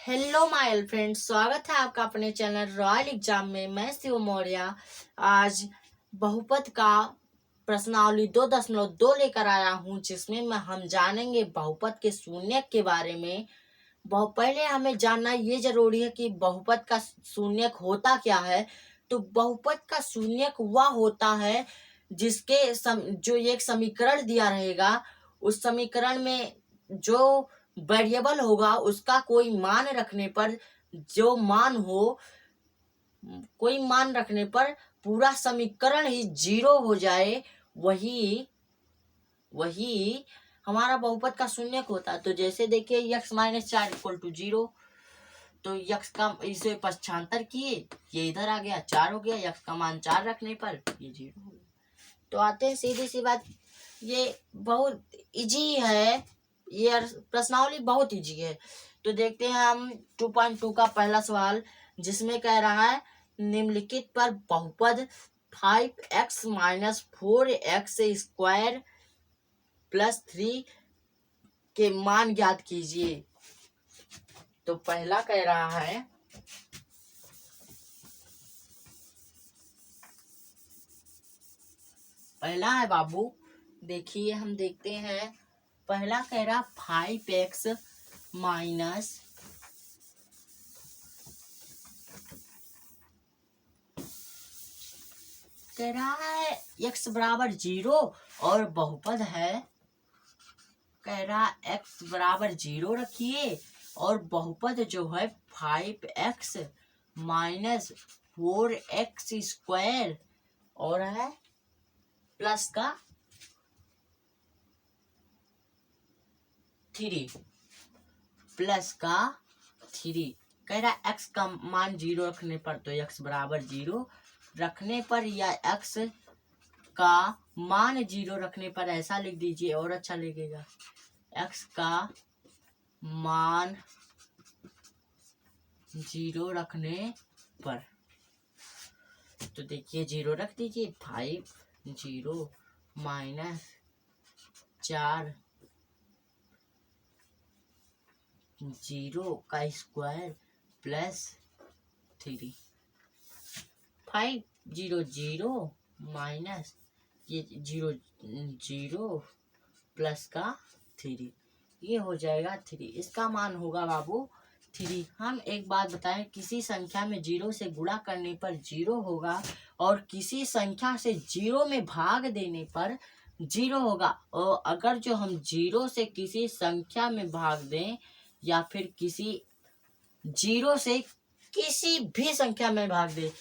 Hello my friends, स्वागत है आपका अपने चैनल रॉयल एग्जाम में। मैं शिव मौर्य आज बहुपद का प्रश्नावली 2.2 लेकर आया हूं, जिसमें हम जानेंगे बहुपद के शून्यक के बारे में। पहले हमें जानना ये जरूरी है कि बहुपद का शून्यक होता क्या है। तो बहुपद का शून्यक वह होता है जिसके जो एक समीकरण दिया रहेगा, उस समीकरण में जो वेरिएबल होगा उसका कोई मान रखने पर, जो मान हो कोई मान रखने पर पूरा समीकरण ही जीरो हो जाए, वही हमारा बहुपद का शून्यक होता है। तो जैसे देखिए x-4 = 0, तो यक्स का इसे पक्षांतर किए, ये इधर आ गया 4 हो गया। यक्स का मान 4 रखने पर ये 0 हो गया। तो आते हैं सीधी सी बात, ये बहुत इजी है, ये प्रश्नावली बहुत इजी है। तो देखते हैं हम 2.2 का पहला सवाल, जिसमें कह रहा है निम्नलिखित पर बहुपद 5x - 4x² + 3 के मान ज्ञात कीजिए। तो पहला कह रहा है बाबू, देखिए हम देखते हैं। पहला कह रहा 5x माइनस कह रहा है x = 0 और बहुपद है। कह रहा x = 0 रखिए और बहुपद जो है 5x - 4x² और है प्लस का 3 कह रहा x का मान 0 रखने पर, तो x = 0 रखने पर या x का मान 0 रखने पर ऐसा लिख दीजिए और अच्छा लगेगा। x का मान 0 रखने पर, तो देखिए 0 रख दीजिए। 5 0 माइनस 4 0 का स्क्वायर प्लस 3। 5 0 0 माइनस ये 0 0 प्लस का 3, ये हो जाएगा 3। इसका मान होगा बाबू 3। हम एक बात बताएं, किसी संख्या में 0 से गुणा करने पर 0 होगा और किसी संख्या से 0 में भाग देने पर 0 होगा। और अगर जो हम 0 से किसी संख्या में भाग दें या फिर किसी 0 से किसी भी संख्या में भाग दे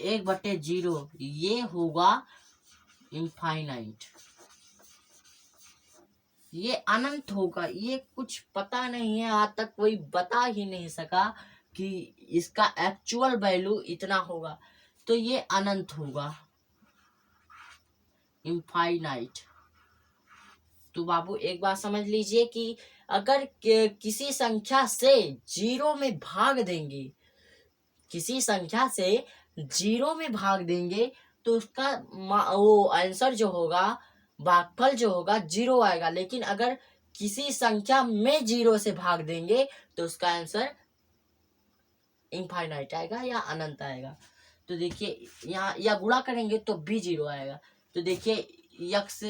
1/0, ये होगा इनफाइनाइट, ये अनंत होगा। ये कुछ पता नहीं है, आज तक कोई बता ही नहीं सका कि इसका एक्चुअल वैल्यू इतना होगा। तो ये अनंत होगा, इनफाइनाइट। तो बाबू एक बात समझ लीजिए कि अगर किसी संख्या से 0 में भाग देंगे, किसी संख्या से 0 में भाग देंगे, तो उसका वो आंसर जो होगा, भागफल जो होगा 0 आएगा। लेकिन अगर किसी संख्या में 0 से भाग देंगे तो उसका आंसर इनफाइनाइट आएगा या अनंत आएगा। तो देखिए यहाँ या गुणा करेंगे तो भी 0 आएगा। तो देखिए x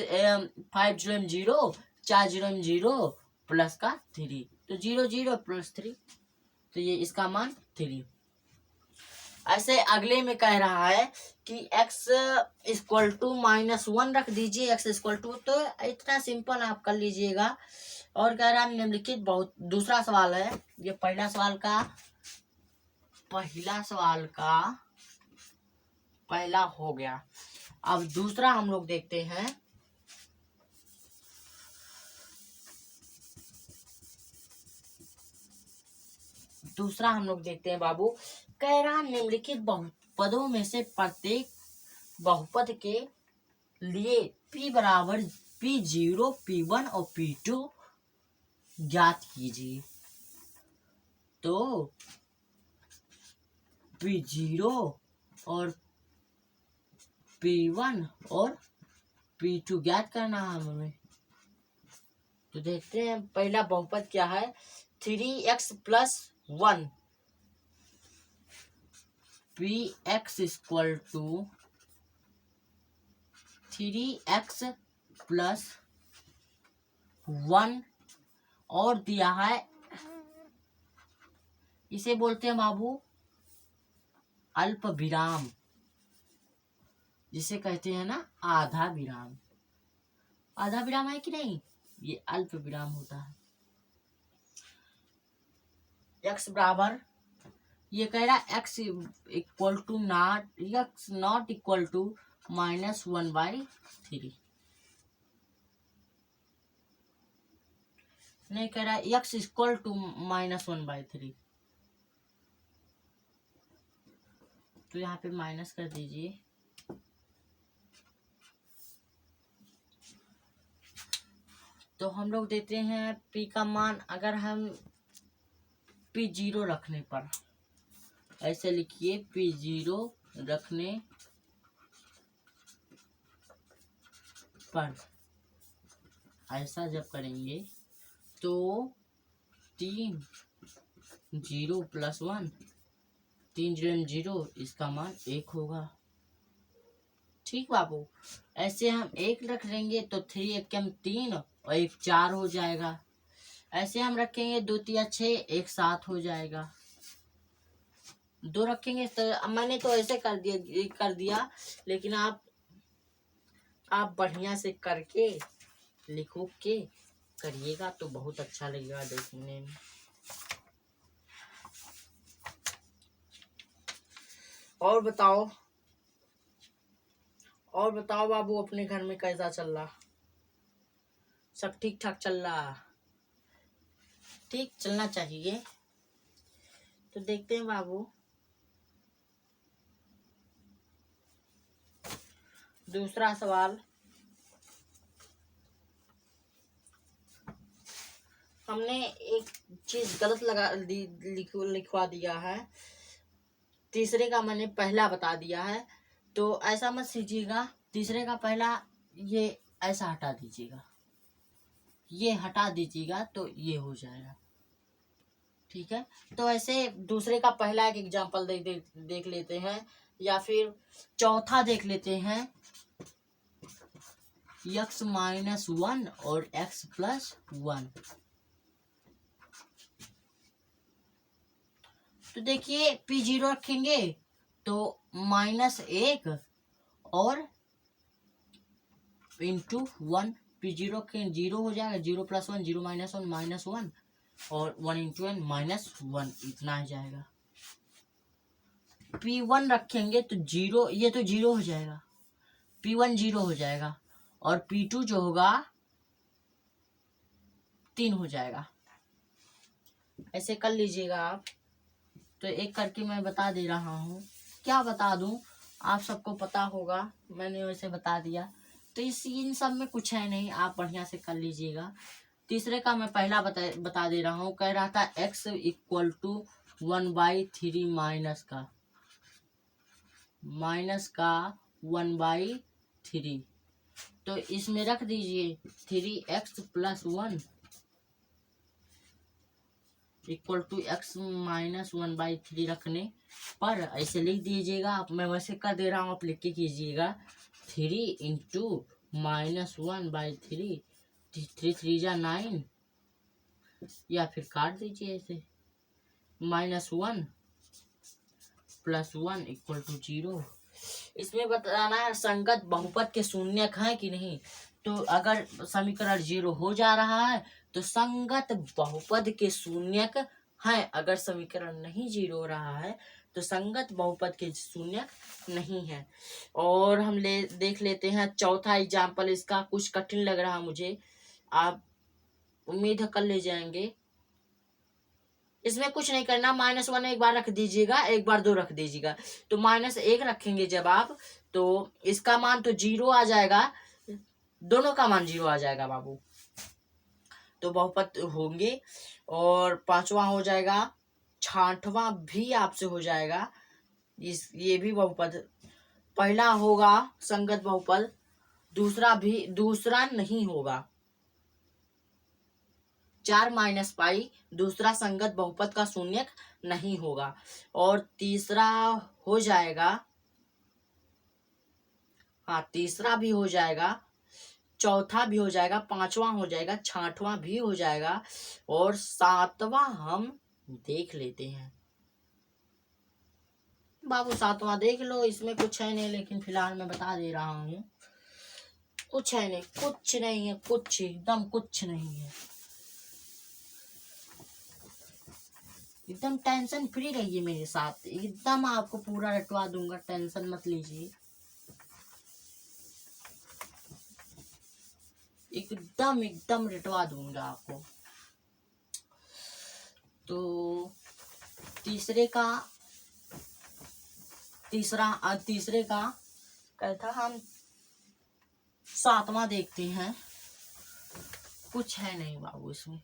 5 0 0 4 0 0 प्लस का 3, तो 0 0 प्लस 3, तो ये इसका मान 3। ऐसे अगले में कह रहा है कि x = -1 रख दीजिए। x = तो इतना सिंपल आप कर लीजिएगा। और कह रहा है निम्नलिखित बहुत दूसरा सवाल है। ये पहला सवाल का पहला हो गया। अब दूसरा हम लोग देखते हैं। बाबू, कह रहा निम्नलिखित बहुपदों में से प्रत्येक बहुपद के लिए p = p0, p1 और p2 ज्ञात कीजिए। तो p0 और p1 और p2 ज्ञात करना है हमें। तो देखते हैं पहला बहुपद क्या है। 3x + 1 P X equal to 3x plus 1 और दिया है, इसे बोलते हैं बाबू अल्प विराम, जिसे कहते हैं ना आधा विराम। आधा विराम है कि नहीं, ये अल्प विराम होता है। x बराबर, ये कह रहा x equal to not equal to -1/3, नहीं कह रहा x इक्वल टू -1/3, तो यहाँ पे माइनस कर दीजिए। तो हम लोग देते हैं p का मान, अगर हम p0 रखने पर, ऐसे लिखिए p0 रखने पर, ऐसा जब करेंगे तो 3 0 + 1, 3 0 0, इसका मान 1 होगा। ठीक बाबू, ऐसे हम 1 रख लेंगे तो 3 1 3 और 1 4 हो जाएगा। ऐसे हम रखेंगे 2 3 6, 1 7 हो जाएगा। 2 रखेंगे तो मैंने तो ऐसे कर दिया, लेकिन आप बढ़िया से करके लिखो के करिएगा तो बहुत अच्छा लगेगा देखने में। और बताओ बाबू, अपने घर में कैसा चल रहा? सब ठीक ठाक चल रहा? ठीक चलना चाहिए। तो देखते हैं बाबू, दूसरा सवाल। हमने एक चीज गलत लिखवा दिया है, तीसरे का मैंने पहला बता दिया है, तो ऐसा मत कीजिएगा। तीसरे का पहला ये ऐसा हटा दीजिएगा, ये हटा दीजिएगा तो ये हो जाएगा। ठीक है, तो ऐसे दूसरे का पहला एक एग्जांपल देख लेते हैं, या फिर चौथा देख लेते हैं, x - 1 और x + 1। तो देखिए p0 रखेंगे तो -1 और *1, p0 के 0 हो जाएगा, 0 + 1 0 - 1 -1 और 1 × n -1, इतना आ जाएगा। p1 रखेंगे तो 0, ये तो 0 हो जाएगा, p1 0 हो जाएगा और p2 जो होगा 3 हो जाएगा। ऐसे कर लीजिएगा आप। तो एक करके मैं बता दे रहा हूँ, क्या बता दूँ, आप सबको पता होगा, मैंने वैसे बता दिया। तो इन सब में कुछ है नहीं, आप बढ़िया से कर लीजिएगा। तीसरे का मैं पहला बता दे रहा हूँ, कह रहा था x इक्वल टू 1/3 माइनस का 1/3, तो इसमें रख दीजिए 3x + 1 इक्वल टू x - 1/3 रखने पर ऐसे लिख दीजिएगा। आप, मैं वैसे कर दे रहा हूँ, आप लिख के कीजिएगा। 3 × -1/3, 3 3 जा 9, या फिर काट दीजिए ऐसे, -1 + 1 इक्वल टू 0। इसमें बताना है संगत बहुपद के शून्यक है कि नहीं। तो अगर समीकरण 0 हो जा रहा है तो संगत बहुपद के शून्यक है, अगर समीकरण नहीं 0 हो रहा है तो संगत बहुपद के शून्यक नहीं है। और हम देख लेते हैं चौथा एग्जाम्पल। इसका कुछ कठिन लग रहा मुझे, आप उम्मीद कर ले जाएंगे। इसमें कुछ नहीं करना, -1 एक बार रख दीजिएगा, एक बार 2 रख दीजिएगा। तो -1 रखेंगे जब आप, तो इसका मान तो 0 आ जाएगा, दोनों का मान 0 आ जाएगा बाबू, तो बहुपद होंगे। और पांचवा हो जाएगा, छठवां भी आपसे हो जाएगा, ये भी बहुपद। पहला होगा संगत बहुपद, दूसरा नहीं होगा। 4 माइनस पाई दूसरा संगत बहुपद का शून्यक नहीं होगा। और तीसरा हो जाएगा, हाँ तीसरा भी हो जाएगा, चौथा भी हो जाएगा, पांचवा हो जाएगा, छठवां भी हो जाएगा और सातवां हम देख लेते हैं। बाबू सातवां देख लो, इसमें कुछ है नहीं, लेकिन फिलहाल मैं बता दे रहा हूँ, कुछ है नहीं, कुछ नहीं है, कुछ एकदम कुछ नहीं है। एकदम टेंशन फ्री रहिए मेरे साथ, एकदम आपको पूरा रटवा दूंगा, टेंशन मत लीजिए, एकदम एकदम रटवा दूंगा आपको। तो तीसरे का कहता हम सातवां देखते हैं। कुछ है नहीं बाबू इसमें।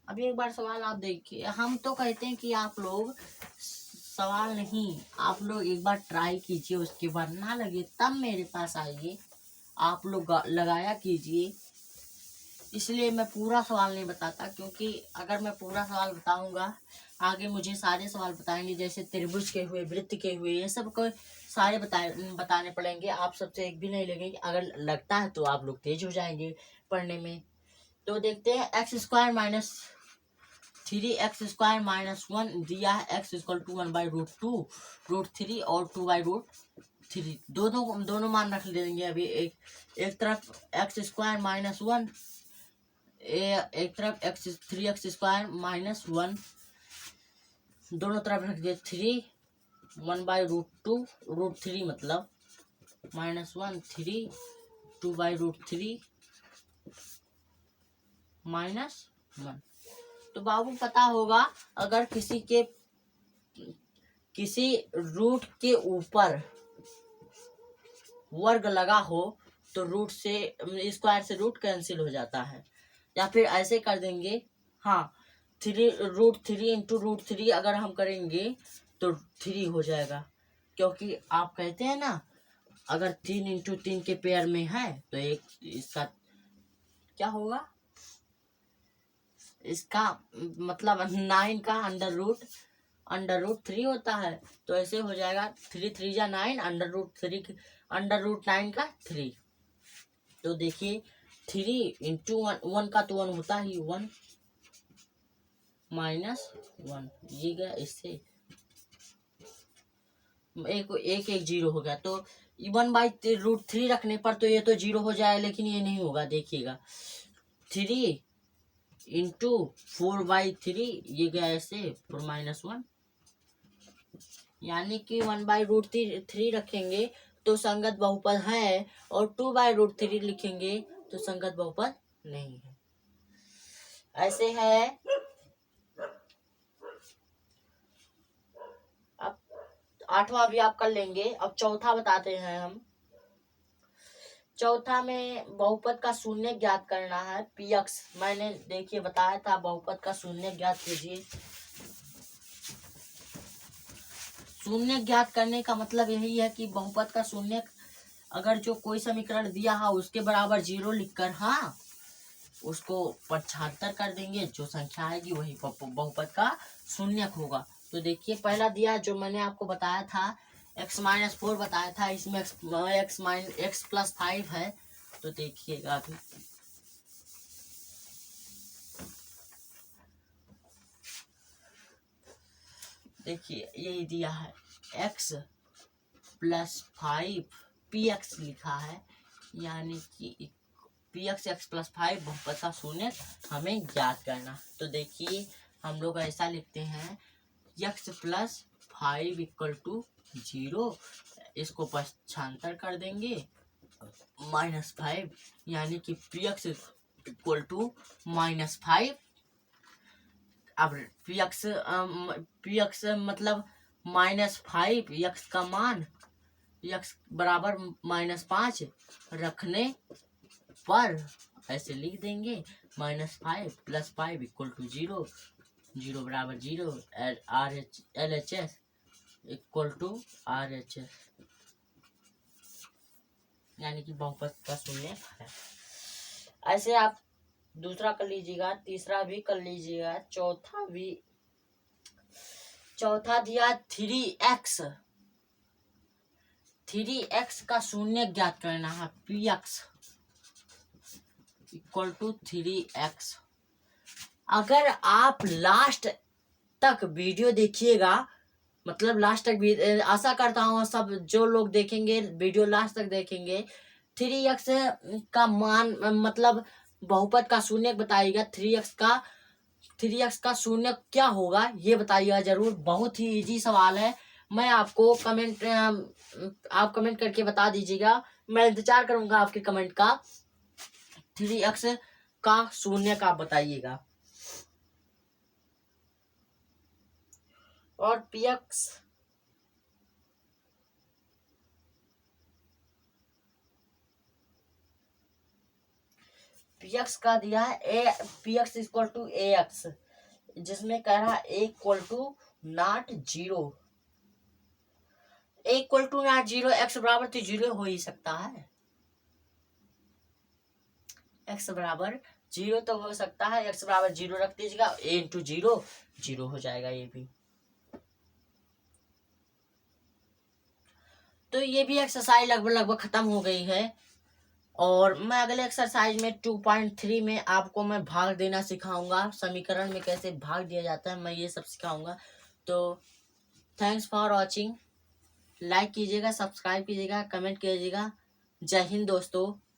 अभी एक बार सवाल आप देखिए, हम तो कहते हैं कि आप लोग सवाल नहीं, आप लोग एक बार ट्राई कीजिए, उसके बाद ना लगे तब मेरे पास आइए, आप लोग लगाया कीजिए। इसलिए मैं पूरा सवाल नहीं बताता, क्योंकि अगर मैं पूरा सवाल बताऊंगा आगे मुझे सारे सवाल बताएंगे, जैसे त्रिभुज के हुए, वृत्त के हुए, ये सब को सारे बताने पड़ेंगे, आप सबसे एक भी नहीं लगेंगे। अगर लगता है तो आप लोग तेज हो जाएंगे पढ़ने में। तो देखते हैं, x square minus 3x² minus 1 दिया है, x इक्वल टू 1/√2√3 और 2/√3, दोनों मान रख देंगे। अभी एक तरफ x² माइनस 1, एक तरफ 3x² माइनस 1, दोनों तरफ रख दिए 3, 1/√2√3 मतलब -1 3 2/√3 -1। तो बाबू पता होगा, अगर किसी रूट के ऊपर वर्ग लगा हो तो रूट से स्क्वायर से रूट कैंसिल हो जाता है, या फिर ऐसे कर देंगे, हाँ 3√3 इंटू √3 अगर हम करेंगे तो 3 हो जाएगा, क्योंकि आप कहते हैं ना अगर 3 इंटू 3 के पेयर में है तो एक इसका क्या होगा, इसका मतलब 9 का अंडर रूट 3 होता है, तो ऐसे हो जाएगा 3 3 जा 9, अंडर रूट 9 का 3। तो देखिए 3 इंटू 1 का तो 1 होता ही, 1 -1 ये गया, इससे एक 0 हो गया। तो 1/√3 रखने पर तो ये तो 0 हो जाए, लेकिन ये नहीं होगा, देखिएगा 3 इंटू 4/3 ये गया ऐसे 4 -1, यानी कि 1/√3 रखेंगे तो संगत बहुपद है, और 2/√3 लिखेंगे तो संगत बहुपद नहीं है। ऐसे है। अब आठवां भी आप कर लेंगे। अब चौथा बताते हैं हम। चौथा में बहुपद का शून्य ज्ञात करना है, px। मैंने देखिए बताया था, बहुपद का शून्य ज्ञात कीजिए। शून्य ज्ञात करने का मतलब यही है कि बहुपद का शून्य अगर जो कोई समीकरण दिया है उसके बराबर 0 लिखकर, हाँ उसको 75 कर देंगे, जो संख्या आएगी वही बहुपद का शून्यक होगा। तो देखिए पहला दिया जो मैंने आपको बताया था, x-4 बताया था, इसमें x+5 है। तो देखिएगा अभी देखिए यही दिया है, x+5 px लिखा है, यानी कि px x+5 बहुपद का शून्य हमें ज्ञात करना। तो देखिए हम लोग ऐसा लिखते हैं, x+5 = 0, इसको पक्षांतर कर देंगे -5, यानी कि px = -5। अब px मतलब -5, x का मान x बराबर -5 रखने पर ऐसे लिख देंगे, -5 + 5 = 0, 0 बराबर 0, LHS = RHS। यानी कि बहुपद का शून्य है। ऐसे आप दूसरा कर लीजिएगा, तीसरा भी कर लीजिएगा, चौथा दिया 3x। 3x का शून्य ज्ञात करना है। px equal to 3x। अगर आप लास्ट तक वीडियो देखिएगा, मतलब लास्ट तक आशा करता हूँ सब जो लोग देखेंगे वीडियो लास्ट तक देखेंगे, 3x का मान मतलब बहुपद का शून्य बताइएगा। 3x का शून्य क्या होगा ये बताइएगा जरूर। बहुत ही इजी सवाल है। मैं आपको आप कमेंट करके बता दीजिएगा, मैं इंतजार करूंगा आपके कमेंट का। 3x का शून्य का बताइएगा। और px का दिया है px इक्वल टू ax, जिसमें कह रहा है a equal to not 0। a equal to not 0, x बराबर तो 0 हो ही सकता है। x बराबर 0 तो हो सकता है। x बराबर 0 रख दीजिएगा, a इंटू 0 0 हो जाएगा ये भी। तो ये भी एक्सरसाइज लगभग खत्म हो गई है। और मैं अगले एक्सरसाइज में 2.3 में आपको मैं भाग देना सिखाऊंगा। समीकरण में कैसे भाग दिया जाता है मैं ये सब सिखाऊंगा। तो थैंक्स फॉर वॉचिंग। लाइक कीजिएगा, सब्सक्राइब कीजिएगा, कमेंट कीजिएगा। जय हिंद दोस्तों।